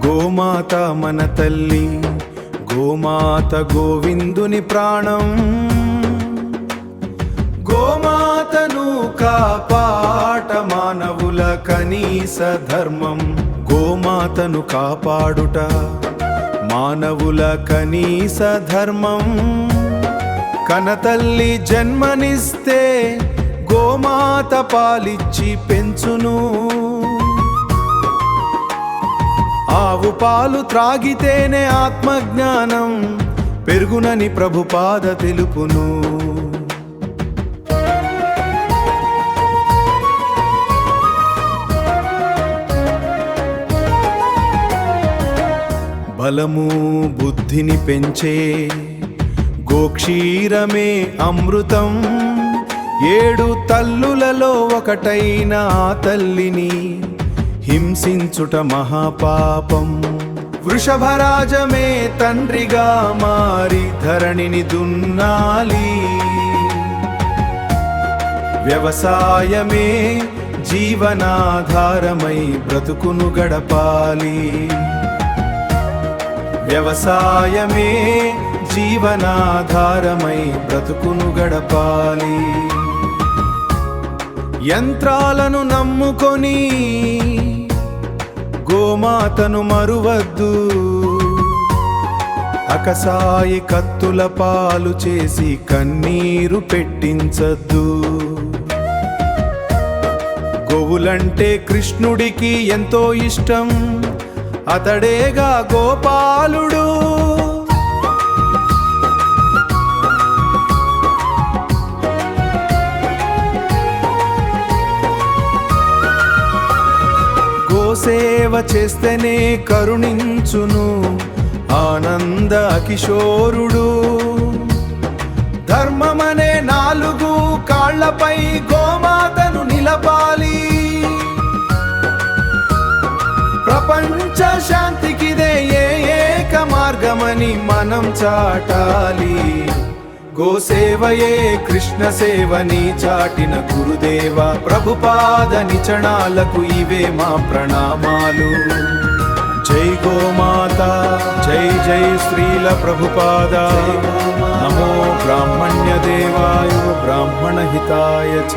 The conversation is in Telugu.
గోమాత మన తల్లి, గోమాత గోవిందుని ప్రాణం. గోమాతను కాపాట మానవుల కనీస ధర్మం. గోమాతను కాపాడుట మానవుల కనీస ధర్మం. కనతల్లి జన్మనిస్తే గోమాత పాలిచ్చి పెంచును. ఆవు పాలు త్రాగితేనే ఆత్మజ్ఞానం పెరుగునని ప్రభుపాద తెలుపును. బలము బుద్ధిని పెంచే గోక్షీరమే అమృతం. 7 తల్లులలో ఒకటైన ఆ తల్లిని హింసించుట మహాపాపం. వృషభరాజమే తండ్రిగా మారి ధరణిని దున్నాలి. వ్యవసాయమే జీవనాధారమై బ్రతుకును గడపాలి. వ్యవసాయమే జీవనాధారమై బ్రతుకును గడపాలి. యంత్రాలను నమ్ముకొని గోమాతను మరువద్దు. అకసాయి కత్తుల పాలు చేసి కన్నీరు పెట్టించద్దు. గోవులంటే కృష్ణుడికి ఎంతో ఇష్టం, అతడేగా గోపాలుడు. గోసేవ చేస్తేనే కరుణించును ఆనంద కిశోరుడు. ధర్మమనే 4 కాళ్లపై గోమాతను నిలపాలి. ప్రపంచ శాంతికిదే ఏక మార్గమని మనం చాటాలి. గోసేవయే కృష్ణ సేవని చాటిన గురుదేవ ప్రభుపాద నిచణాలకు ఇవే మా ప్రణామాలు. జై గోమాత, జై జై శ్రీల ప్రభుపాద. నమో బ్రాహ్మణ్య దేవాయ బ్రాహ్మణ హితాయ చ.